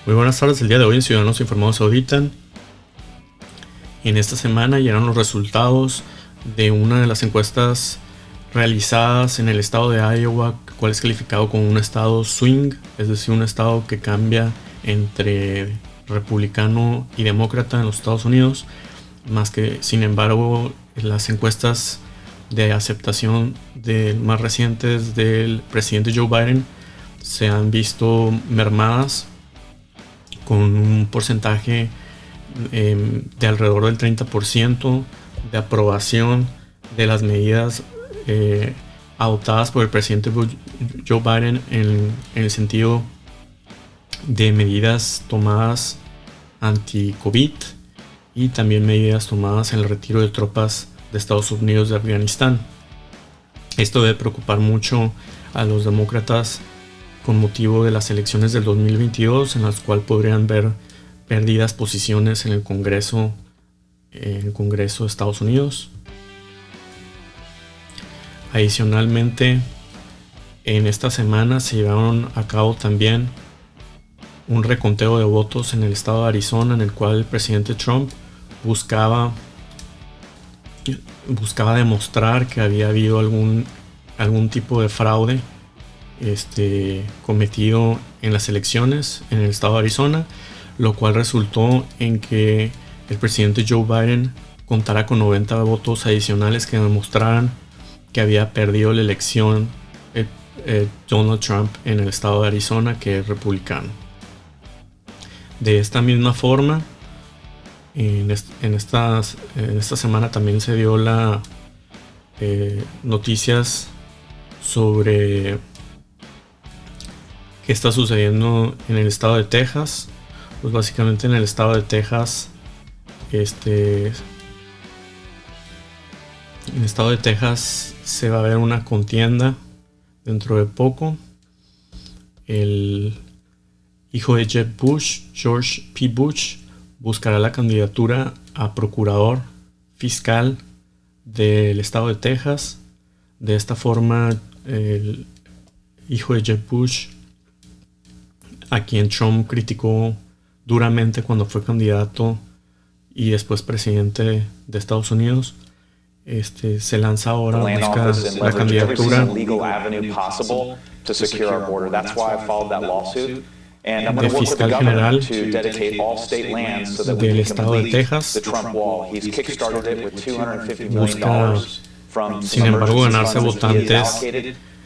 Muy buenas tardes, el día de hoy en Ciudadanos Informados auditan. En esta semana llegaron los resultados de una de las encuestas realizadas en el estado de Iowa, cual es calificado como un estado swing, es decir, un estado que cambia entre republicano y demócrata en los Estados Unidos, más que sin embargo las encuestas de aceptación más recientes del presidente Joe Biden se han visto mermadas con un porcentaje de alrededor del 30% de aprobación de las medidas adoptadas por el presidente Joe Biden en el sentido de medidas tomadas anti-COVID y también medidas tomadas en el retiro de tropas de Estados Unidos de Afganistán. Esto debe preocupar mucho a los demócratas con motivo de las elecciones del 2022, en las cuales podrían ver perdidas posiciones en el Congreso de Estados Unidos. Adicionalmente, en esta semana se llevaron a cabo también un reconteo de votos en el estado de Arizona, en el cual el presidente Trump buscaba demostrar que había habido algún tipo de fraude cometido en las elecciones en el estado de Arizona, lo cual resultó en que el presidente Joe Biden contara con 90 votos adicionales que demostraran que había perdido la elección Donald Trump en el estado de Arizona, que es republicano. De esta misma forma, en esta semana también se dio noticias sobre qué está sucediendo en el estado de Texas. Pues básicamente en el estado de Texas, en el estado de Texas se va a ver una contienda dentro de poco. El hijo de Jeb Bush, George P. Bush, buscará la candidatura a procurador fiscal del estado de Texas. De esta forma, el hijo de Jeb Bush, a quien Trump criticó duramente cuando fue candidato y después presidente de Estados Unidos, se lanza ahora a buscar la candidatura de fiscal general del estado de Texas. Busca, sin embargo, ganarse votantes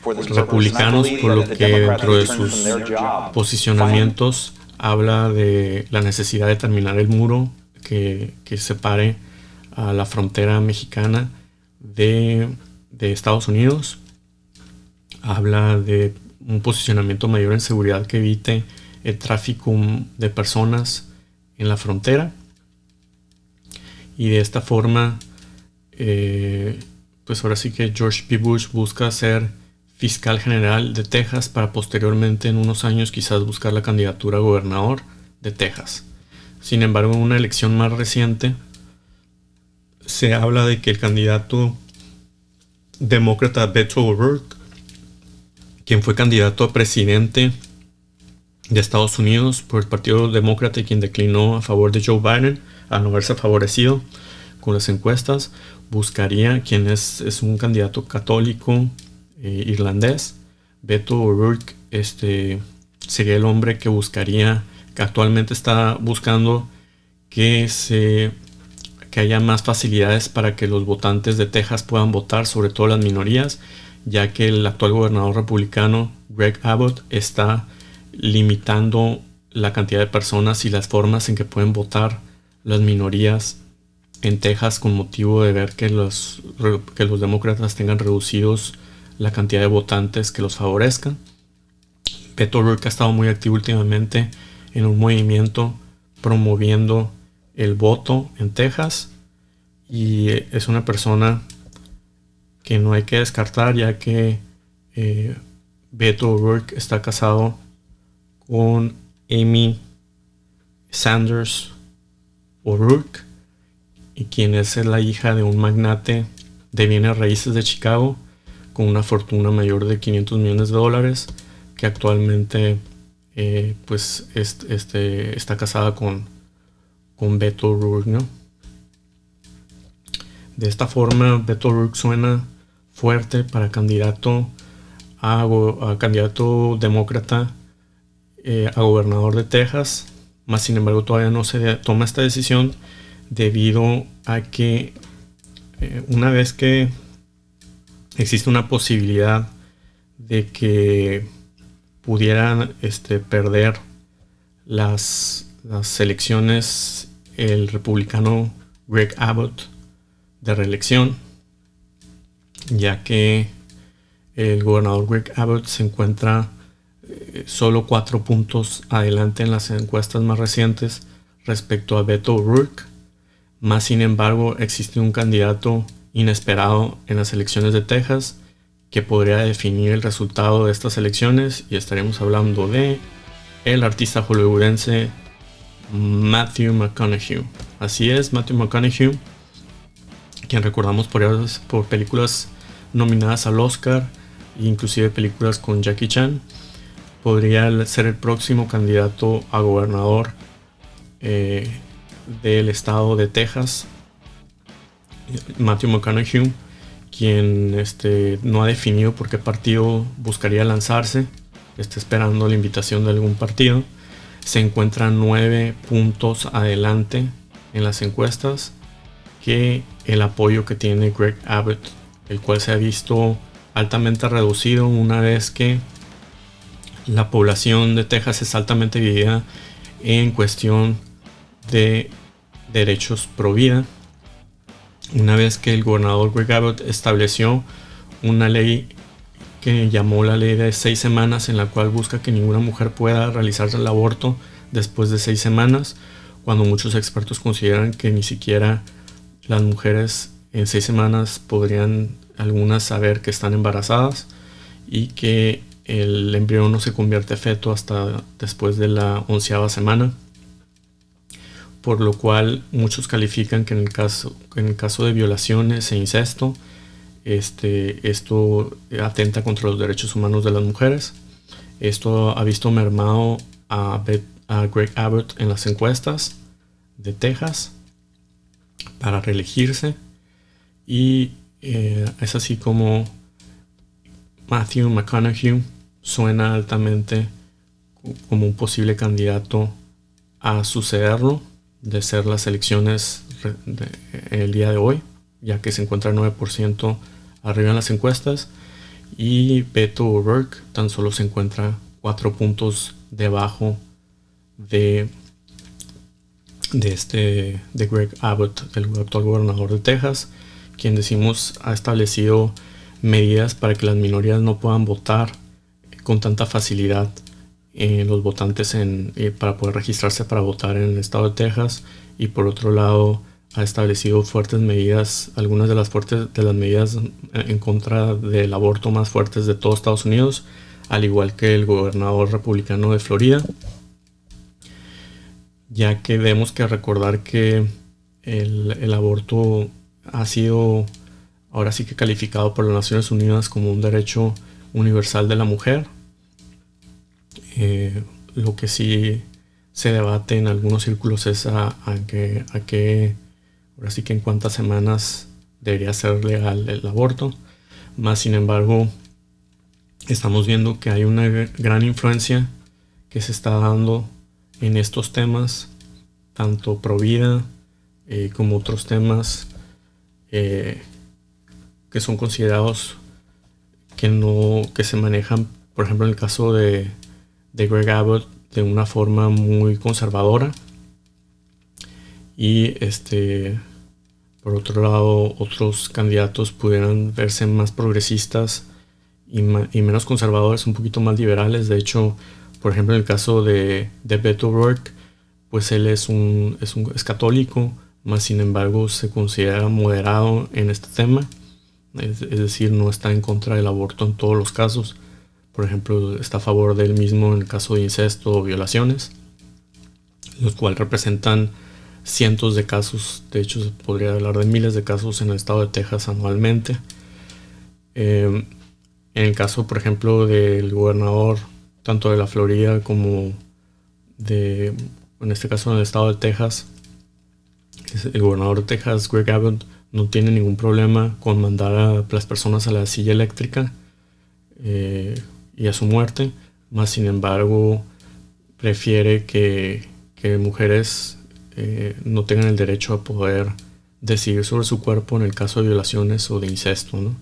republicanos, por lo que dentro de sus posicionamientos habla de la necesidad de terminar el muro que separe a la frontera mexicana de Estados Unidos. Habla de un posicionamiento mayor en seguridad que evite el tráfico de personas en la frontera, y de esta forma pues ahora sí que George P. Bush busca ser fiscal general de Texas para posteriormente en unos años quizás buscar la candidatura a gobernador de Texas. Sin embargo, en una elección más reciente se habla de que el candidato demócrata Beto O'Rourke, quien fue candidato a presidente de Estados Unidos por el Partido Demócrata y quien declinó a favor de Joe Biden al no verse favorecido con las encuestas, buscaría, quien es un candidato católico irlandés. Beto O'Rourke sería el hombre que buscaría, que actualmente está buscando que haya más facilidades para que los votantes de Texas puedan votar, sobre todo las minorías, ya que el actual gobernador republicano Greg Abbott está limitando la cantidad de personas y las formas en que pueden votar las minorías en Texas, con motivo de ver que los demócratas tengan reducidos la cantidad de votantes que los favorezcan. Beto O'Rourke ha estado muy activo últimamente en un movimiento promoviendo el voto en Texas, y es una persona que no hay que descartar, ya que Beto O'Rourke está casado con Amy Sanders O'Rourke, y quien es la hija de un magnate de bienes raíces de Chicago con una fortuna mayor de $500 millones, que actualmente pues está casada con Beto O'Rourke, ¿no? De esta forma, Beto O'Rourke suena fuerte para candidato a candidato demócrata a gobernador de Texas, más sin embargo todavía no se toma esta decisión debido a que una vez que existe una posibilidad de que pudieran perder las elecciones el republicano Greg Abbott de reelección, ya que el gobernador Greg Abbott se encuentra solo 4 puntos adelante en las encuestas más recientes respecto a Beto O'Rourke. Más sin embargo, existe un candidato inesperado en las elecciones de Texas que podría definir el resultado de estas elecciones, y estaremos hablando de el artista hollywoodense Matthew McConaughey. Así es, Matthew McConaughey, quien recordamos por películas nominadas al Oscar, inclusive películas con Jackie Chan, podría ser el próximo candidato a gobernador del estado de Texas. Matthew McConaughey, quien no ha definido por qué partido buscaría lanzarse, está esperando la invitación de algún partido, se encuentra 9 puntos adelante en las encuestas que el apoyo que tiene Greg Abbott, el cual se ha visto altamente reducido una vez que la población de Texas es altamente dividida en cuestión de derechos pro vida. Una vez que el gobernador Greg Abbott estableció una ley que llamó la ley de 6 semanas, en la cual busca que ninguna mujer pueda realizarse el aborto después de 6 semanas, cuando muchos expertos consideran que ni siquiera las mujeres en 6 semanas podrían algunas saber que están embarazadas, y que el embrión no se convierte en feto hasta después de la 11ª semana, por lo cual muchos califican que en el caso de violaciones e incesto, esto atenta contra los derechos humanos de las mujeres. Esto ha visto mermado a Greg Abbott en las encuestas de Texas para reelegirse, y es así como Matthew McConaughey suena altamente como un posible candidato a sucederlo, de ser las elecciones el día de hoy, ya que se encuentra 9% arriba en las encuestas, y Beto O'Rourke tan solo se encuentra 4 puntos debajo de Greg Abbott, el actual gobernador de Texas, quien decimos ha establecido medidas para que las minorías no puedan votar con tanta facilidad los votantes para poder registrarse para votar en el estado de Texas. Y por otro lado ha establecido fuertes medidas, algunas de las medidas en contra del aborto más fuertes de todo Estados Unidos, al igual que el gobernador republicano de Florida, ya que debemos que recordar que el aborto ha sido ahora sí que calificado por las Naciones Unidas como un derecho universal de la mujer. Lo que sí se debate en algunos círculos es a qué, ahora sí que en cuántas semanas debería ser legal el aborto. Más sin embargo, estamos viendo que hay una gran influencia que se está dando en estos temas, tanto pro vida como otros temas que son considerados que se manejan, por ejemplo en el caso de Greg Abbott, de una forma muy conservadora, y por otro lado otros candidatos pudieran verse más progresistas y menos conservadores, un poquito más liberales. De hecho, por ejemplo, en el caso de Beto O'Rourke, pues él es católico, más sin embargo se considera moderado en este tema, es decir, no está en contra del aborto en todos los casos. Por ejemplo, está a favor de él mismo en el caso de incesto o violaciones, los cuales representan cientos de casos. De hecho, se podría hablar de miles de casos en el estado de Texas anualmente. En el caso, por ejemplo, del gobernador tanto de la Florida como en este caso en el estado de Texas. El gobernador de Texas, Greg Abbott, no tiene ningún problema con mandar a las personas a la silla eléctrica y a su muerte, más sin embargo prefiere que mujeres no tengan el derecho a poder decidir sobre su cuerpo en el caso de violaciones o de incesto, ¿no?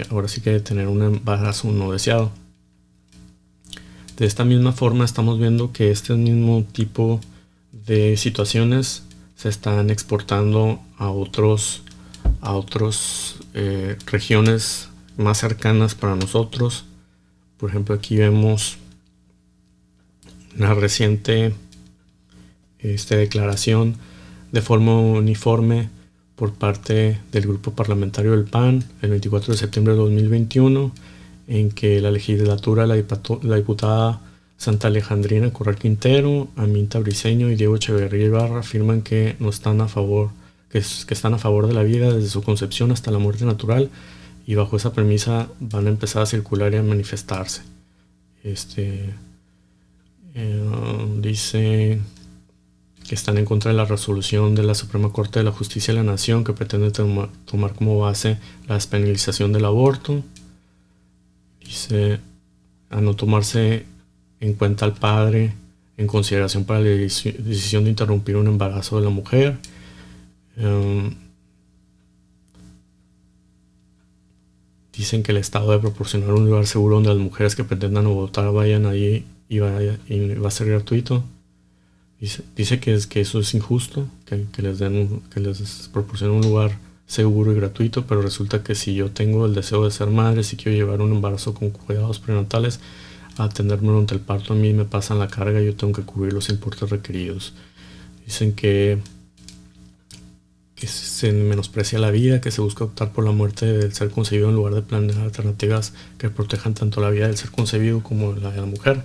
Ahora sí que de tener un embarazo no deseado. De esta misma forma estamos viendo que este mismo tipo de situaciones se están exportando a otras regiones más cercanas para nosotros. Por ejemplo, aquí vemos una reciente declaración de forma uniforme por parte del grupo parlamentario del PAN el 24 de septiembre de 2021, en que la legislatura, la diputada Santa Alejandrina Corral Quintero, Aminta Briceño y Diego Echeverría Ibarra afirman que no están a favor, que están a favor de la vida desde su concepción hasta la muerte natural, y bajo esa premisa van a empezar a circular y a manifestarse. Dice que están en contra de la resolución de la Suprema Corte de la Justicia de la Nación que pretende tomar como base la despenalización del aborto. Dice a no tomarse en cuenta al padre en consideración para la decisión de interrumpir un embarazo de la mujer. Dicen que el Estado debe proporcionar un lugar seguro donde las mujeres que pretendan abortar vayan allí y va a ser gratuito. Dice que eso es injusto, que les proporcionen un lugar seguro y gratuito, pero resulta que si yo tengo el deseo de ser madre, si quiero llevar un embarazo con cuidados prenatales, a atenderme durante el parto, a mí me pasan la carga y yo tengo que cubrir los importes requeridos. Dicen que se menosprecia la vida, que se busca optar por la muerte del ser concebido en lugar de planear alternativas que protejan tanto la vida del ser concebido como la de la mujer.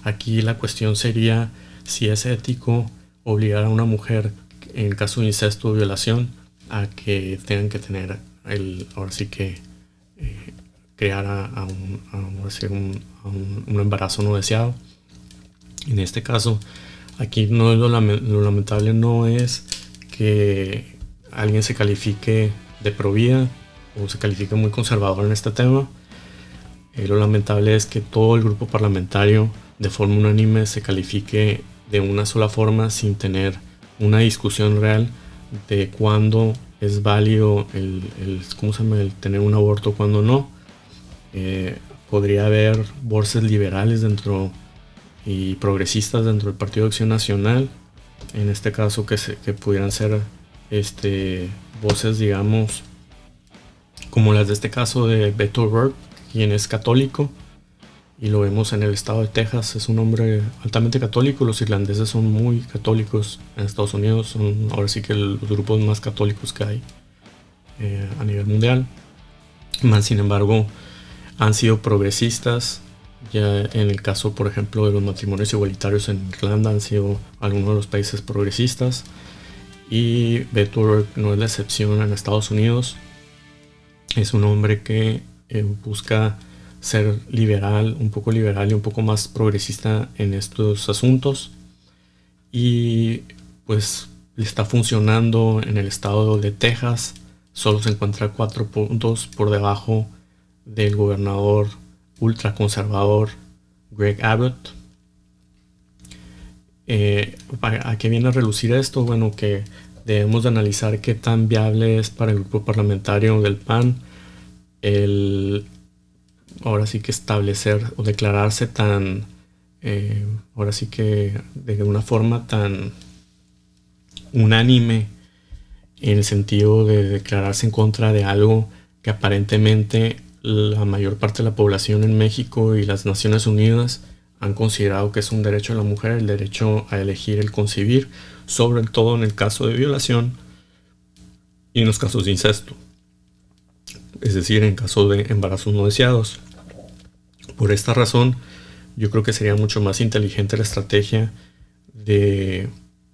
Aquí la cuestión sería si es ético obligar a una mujer en caso de incesto o violación a que tengan que tener crear a un embarazo no deseado. En este caso, aquí no es lo lamentable no es que alguien se califique de pro vida o se califique muy conservador en este tema. Lo lamentable es que todo el grupo parlamentario de forma unánime se califique de una sola forma sin tener una discusión real de cuándo es válido el tener un aborto, cuándo no. Podría haber voces liberales dentro y progresistas dentro del Partido de Acción Nacional, en este caso que pudieran ser voces, digamos, como las de este caso de Beto O'Rourke, quien es católico, y lo vemos en el estado de Texas, es un hombre altamente católico. Los irlandeses son muy católicos en Estados Unidos, son ahora sí que los grupos más católicos que hay a nivel mundial. Sin embargo, han sido progresistas. Ya en el caso, por ejemplo, de los matrimonios igualitarios en Irlanda, han sido algunos de los países progresistas, y Beto O'Rourke no es la excepción en Estados Unidos. Es un hombre que busca ser liberal, un poco liberal y un poco más progresista en estos asuntos, y pues le está funcionando en el estado de Texas. Solo se encuentra 4 puntos por debajo del gobernador ultraconservador Greg Abbott. ¿A qué viene a relucir esto? Bueno, que debemos de analizar qué tan viable es para el grupo parlamentario del PAN ahora sí que establecer o declararse tan ahora sí que de una forma tan unánime, en el sentido de declararse en contra de algo que aparentemente la mayor parte de la población en México y las Naciones Unidas han considerado que es un derecho de la mujer, el derecho a elegir el concebir, sobre todo en el caso de violación y en los casos de incesto, es decir, en caso de embarazos no deseados. Por esta razón, yo creo que sería mucho más inteligente la estrategia de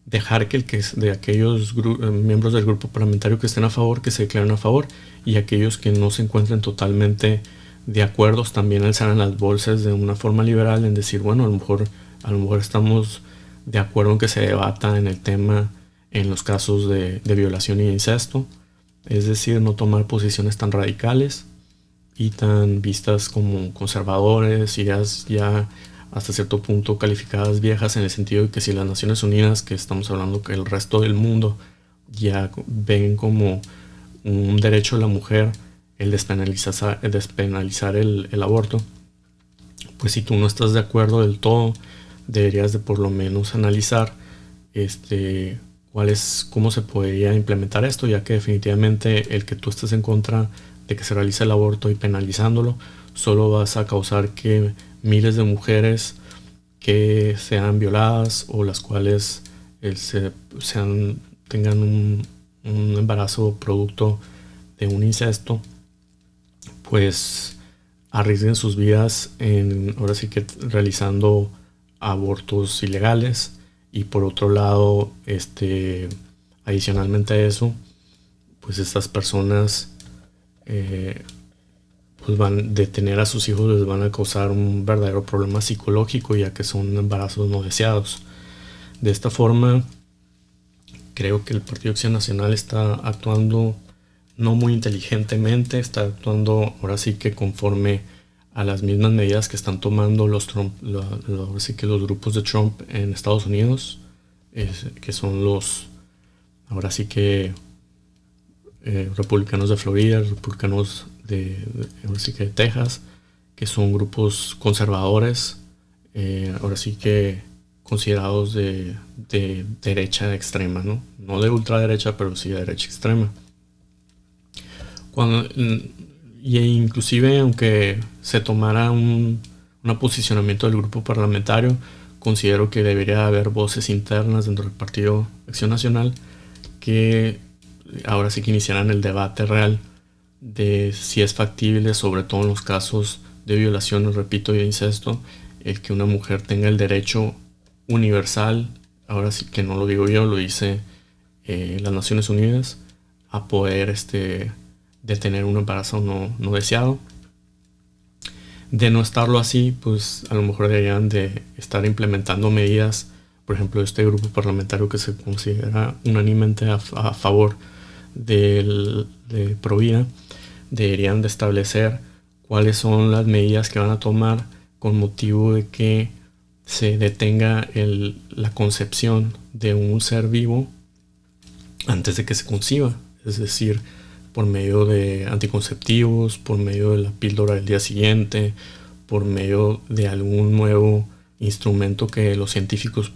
dejar que de aquellos miembros del grupo parlamentario que estén a favor, que se declaren a favor, y aquellos que no se encuentren totalmente de acuerdos también alzaran las bolsas de una forma liberal en decir, bueno, a lo mejor estamos de acuerdo en que se debata en el tema en los casos de violación y incesto, es decir, no tomar posiciones tan radicales y tan vistas como conservadores, ideas ya hasta cierto punto calificadas viejas, en el sentido de que si las Naciones Unidas, que estamos hablando que el resto del mundo ya ven como un derecho de la mujer el despenalizar el aborto, pues si tú no estás de acuerdo del todo, deberías de por lo menos analizar cómo se podría implementar esto, ya que definitivamente el que tú estés en contra de que se realice el aborto y penalizándolo, solo vas a causar que miles de mujeres que sean violadas o las cuales tengan un embarazo producto de un incesto, pues arriesguen sus vidas ahora sí que realizando abortos ilegales. Y por otro lado, adicionalmente a eso, pues estas personas pues van de tener a sus hijos, les van a causar un verdadero problema psicológico, ya que son embarazos no deseados. De esta forma, creo que el Partido Acción Nacional está actuando no muy inteligentemente, está actuando ahora sí que conforme a las mismas medidas que están tomando los grupos de Trump en Estados Unidos, que son ahora sí que republicanos de Florida, republicanos ahora sí que de Texas, que son grupos conservadores, ahora sí que considerados de derecha extrema, no de ultraderecha, pero sí de derecha extrema. Y inclusive aunque se tomara un posicionamiento del grupo parlamentario, considero que debería haber voces internas dentro del Partido Acción Nacional que ahora sí que iniciaran el debate real de si es factible, sobre todo en los casos de violación, repito, y de incesto, el que una mujer tenga el derecho universal, ahora sí que no lo digo yo, lo dice las Naciones Unidas, a poder detener un embarazo no deseado. De no estarlo así, pues a lo mejor deberían de estar implementando medidas, por ejemplo, este grupo parlamentario que se considera unánimemente a favor de Provida, deberían de establecer cuáles son las medidas que van a tomar con motivo de que se detenga la concepción de un ser vivo antes de que se conciba, es decir, por medio de anticonceptivos, por medio de la píldora del día siguiente, por medio de algún nuevo instrumento que los científicos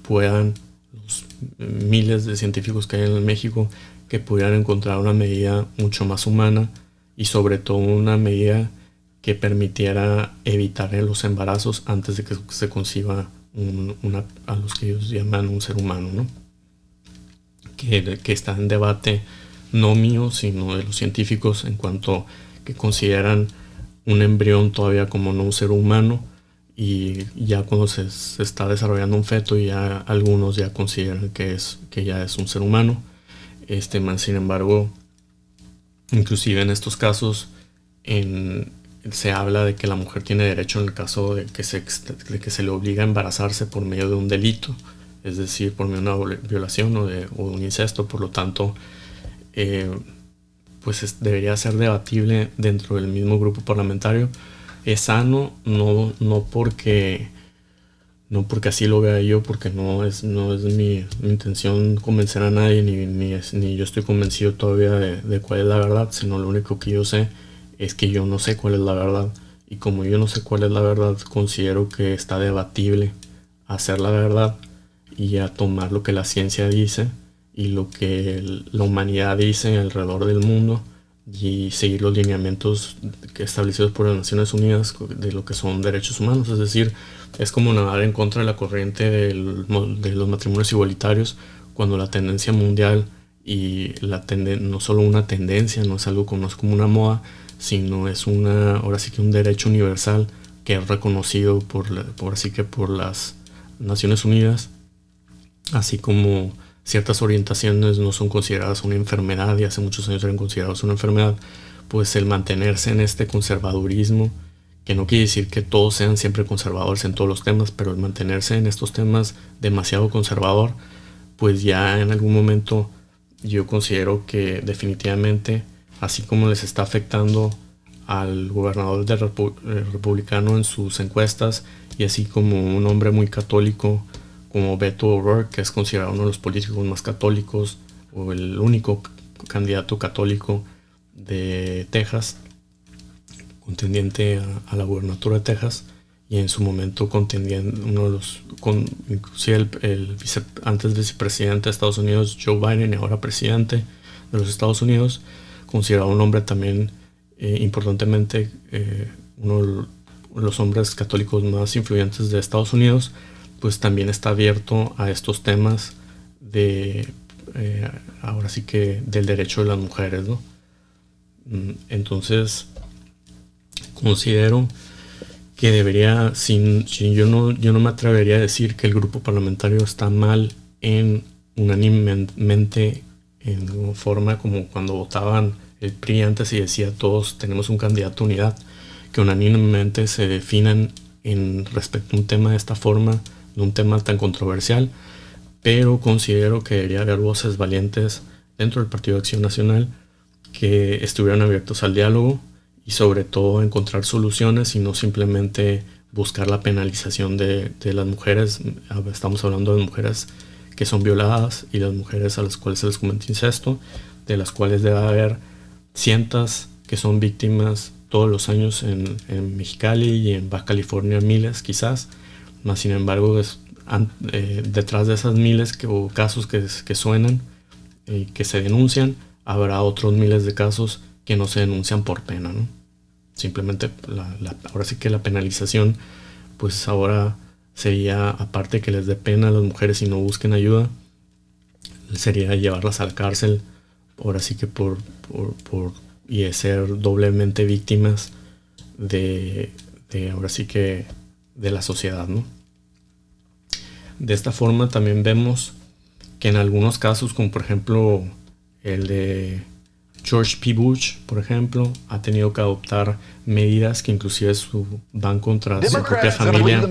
los miles de científicos que hay en México, que pudieran encontrar una medida mucho más humana y sobre todo una medida que permitiera evitar los embarazos antes de que se conciba a los que ellos llaman un ser humano, ¿no? Que está en debate no mío, sino de los científicos, en cuanto que consideran un embrión todavía como no un ser humano, y ya cuando se está desarrollando un feto, ya algunos ya consideran que ya es un ser humano. Sin embargo, inclusive en estos casos se habla de que la mujer tiene derecho en el caso de que se le obliga a embarazarse por medio de un delito, es decir, por medio de una violación o un incesto. Por lo tanto, pues debería ser debatible dentro del mismo grupo parlamentario. Es sano, no porque así lo vea yo, porque no es mi intención convencer a nadie, ni yo estoy convencido todavía de cuál es la verdad, sino lo único que yo sé es que yo no sé cuál es la verdad, y como yo no sé cuál es la verdad, considero que está debatible hacer la verdad y a tomar lo que la ciencia dice y lo que la humanidad dice alrededor del mundo, y seguir los lineamientos establecidos por las Naciones Unidas de lo que son derechos humanos. Es decir, es como nadar en contra de la corriente de los matrimonios igualitarios, cuando la tendencia mundial y no solo una tendencia, no es algo no es como una moda, sino es ahora sí que un derecho universal que es reconocido por las Naciones Unidas, así como ciertas orientaciones no son consideradas una enfermedad y hace muchos años eran consideradas una enfermedad. Pues el mantenerse en este conservadurismo que no quiere decir que todos sean siempre conservadores en todos los temas, pero el mantenerse en estos temas demasiado conservador, pues ya en algún momento yo considero que definitivamente, así como les está afectando al gobernador republicano en sus encuestas, y así como un hombre muy católico como Beto O'Rourke, que es considerado uno de los políticos más católicos o el único candidato católico de Texas, contendiente a la gubernatura de Texas, y en su momento contendiente uno de los, inclusive antes vicepresidente de Estados Unidos, Joe Biden, y ahora presidente de los Estados Unidos, considerado un hombre también importantemente uno de los hombres católicos más influyentes de Estados Unidos, pues también está abierto a estos temas de ahora sí que del derecho de las mujeres, ¿no? Entonces considero que debería, yo no me atrevería a decir que el grupo parlamentario está mal en unánimemente en forma como cuando votaban el PRI antes y decía todos tenemos un candidato a unidad, que unánimemente se definan en respecto a un tema de esta forma, de un tema tan controversial, pero considero que debería haber voces valientes dentro del Partido de Acción Nacional que estuvieran abiertos al diálogo y sobre todo encontrar soluciones y no simplemente buscar la penalización de las mujeres. Estamos hablando de mujeres que son violadas y las mujeres a las cuales se les comete incesto, de las cuales debe haber cientos que son víctimas todos los años en Mexicali y en Baja California, miles quizás, más sin embargo detrás de esas miles o casos que suenan y que se denuncian, habrá otros miles de casos que no se denuncian por pena, ¿no? Simplemente ahora sí que la penalización, pues ahora sería, aparte que les dé pena a las mujeres y no busquen ayuda, sería llevarlas a la cárcel, ahora sí que y de ser doblemente víctimas de ahora sí que de la sociedad, ¿no? De esta forma también vemos que en algunos casos, como por ejemplo el de George P. Bush, por ejemplo, ha tenido que adoptar medidas que inclusive van contra su propia familia,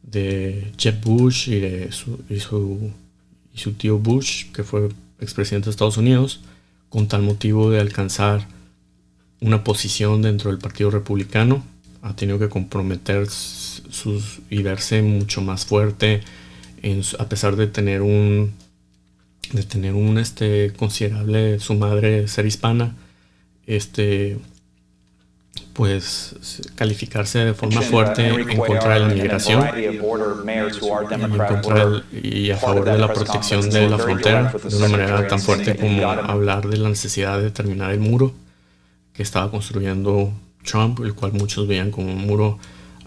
de Jeb Bush y su tío Bush, que fue expresidente de Estados Unidos, con tal motivo de alcanzar una posición dentro del Partido Republicano. Ha tenido que comprometer y verse mucho más fuerte a pesar de tener un considerable, su madre ser hispana, pues calificarse de forma fuerte en contra de la migración y a favor de la protección de la frontera, de una manera tan fuerte como hablar de la necesidad de terminar el muro que estaba construyendo Trump, el cual muchos veían como un muro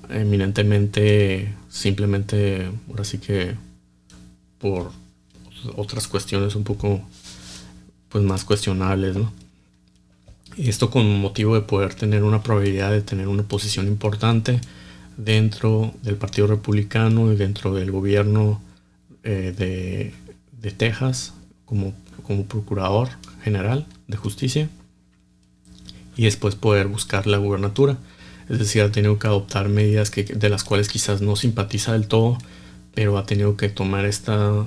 eminentemente, simplemente, ahora sí que por otras cuestiones un poco pues más cuestionables, ¿no? Esto con motivo de poder tener una probabilidad de tener una posición importante dentro del Partido Republicano y dentro del gobierno de Texas como procurador general de justicia, y después poder buscar la gubernatura. Es decir, ha tenido que adoptar medidas de las cuales quizás no simpatiza del todo, pero ha tenido que tomar esta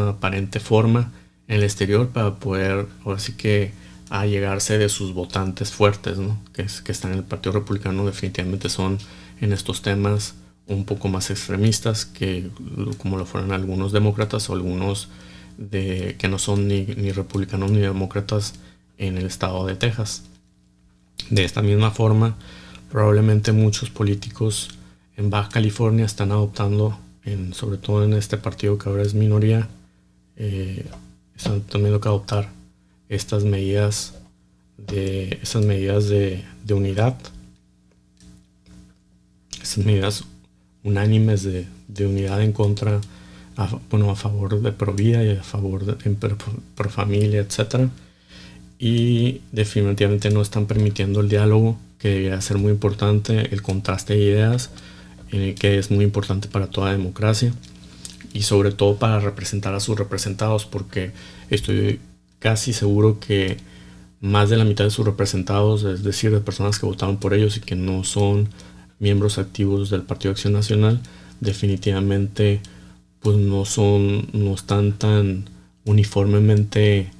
aparente forma en el exterior para poder, ahora sí que, allegarse de sus votantes fuertes, ¿no? que están en el Partido Republicano. Definitivamente son en estos temas un poco más extremistas que como lo fueron algunos demócratas o algunos que no son ni republicanos ni demócratas en el estado de Texas. De esta misma forma, probablemente muchos políticos en Baja California están adoptando, sobre todo en este partido que ahora es minoría, están teniendo que adoptar estas medidas de unidad, estas medidas unánimes de unidad en contra, a favor de Provida y a favor de pro familia, etcétera. Y definitivamente no están permitiendo el diálogo, que debería ser muy importante, el contraste de ideas, que es muy importante para toda democracia y sobre todo para representar a sus representados, porque estoy casi seguro que más de la mitad de sus representados, es decir, de personas que votaron por ellos y que no son miembros activos del Partido Acción Nacional, definitivamente pues no están tan uniformemente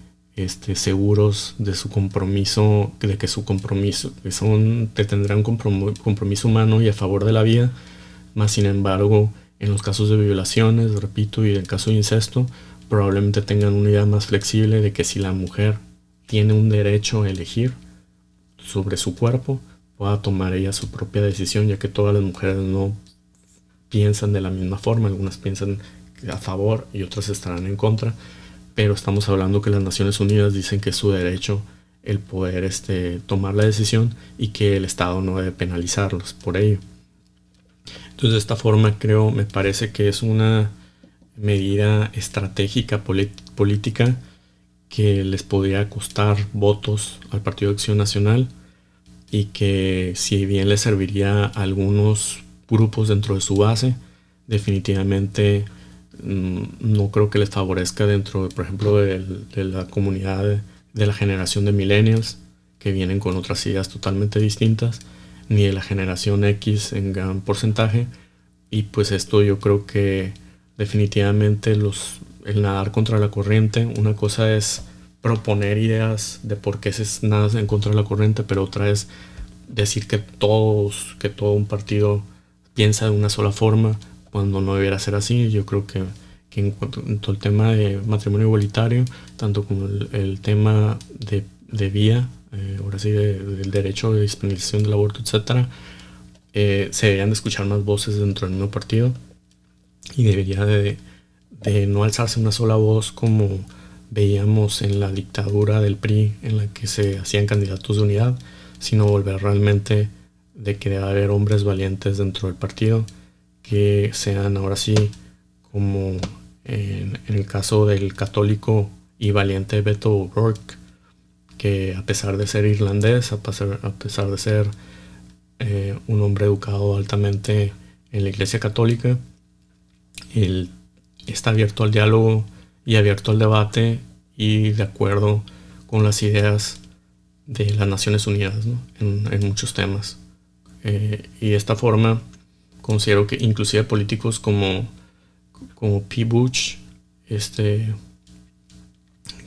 seguros de su compromiso, de que su compromiso, que tendrán compromiso humano y a favor de la vida, más sin embargo, en los casos de violaciones, repito, y en el caso de incesto, probablemente tengan una idea más flexible de que si la mujer tiene un derecho a elegir sobre su cuerpo, pueda tomar ella su propia decisión, ya que todas las mujeres no piensan de la misma forma, algunas piensan a favor y otras estarán en contra, pero estamos hablando que las Naciones Unidas dicen que es su derecho el poder tomar la decisión y que el Estado no debe penalizarlos por ello. Entonces, de esta forma me parece que es una medida estratégica política que les podría costar votos al Partido de Acción Nacional y que, si bien les serviría a algunos grupos dentro de su base, definitivamente no creo que les favorezca dentro, por ejemplo, de la comunidad de la generación de millennials, que vienen con otras ideas totalmente distintas, ni de la generación X en gran porcentaje. Y pues esto yo creo que definitivamente el nadar contra la corriente, una cosa es proponer ideas de por qué se nada en contra de la corriente, pero otra es decir que todo un partido piensa de una sola forma cuando no debiera ser así. Yo creo que en cuanto al tema de matrimonio igualitario, tanto como el tema de vía, ahora sí, del derecho de dispensación del aborto, etcétera, se deberían de escuchar más voces dentro del mismo partido y debería de no alzarse una sola voz como veíamos en la dictadura del PRI, en la que se hacían candidatos de unidad, sino volver realmente de que debe haber hombres valientes dentro del partido que sean ahora sí, como en el caso del católico y valiente Beto O'Rourke, que a pesar de ser irlandés, a pesar de ser un hombre educado altamente en la Iglesia Católica, él está abierto al diálogo y abierto al debate y de acuerdo con las ideas de las Naciones Unidas, ¿no? en muchos temas. Y de esta forma considero que inclusive políticos como P. Bush,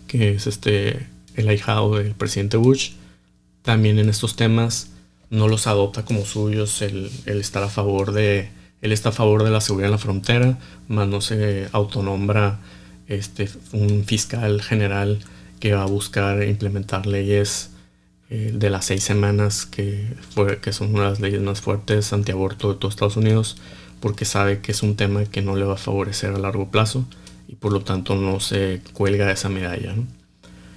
que es el ahijado del presidente Bush, también en estos temas no los adopta como suyos. Él está a favor de la seguridad en la frontera, más no se autonombra un fiscal general que va a buscar implementar leyes de las 6 semanas, que son una de las leyes más fuertes antiaborto de todos Estados Unidos, porque sabe que es un tema que no le va a favorecer a largo plazo y por lo tanto no se cuelga de esa medalla, ¿no?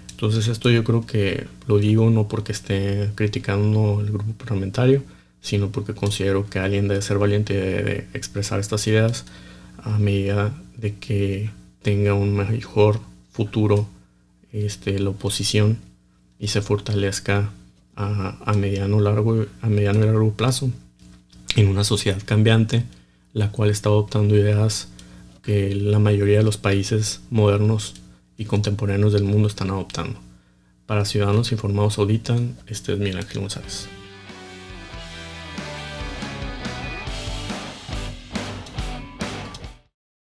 Entonces esto yo creo que lo digo no porque esté criticando el grupo parlamentario, sino porque considero que alguien debe ser valiente y debe expresar estas ideas a medida de que tenga un mejor futuro la oposición y se fortalezca a mediano y largo plazo en una sociedad cambiante, la cual está adoptando ideas que la mayoría de los países modernos y contemporáneos del mundo están adoptando. Para Ciudadanos Informados Auditan, este es Miguel Ángel González.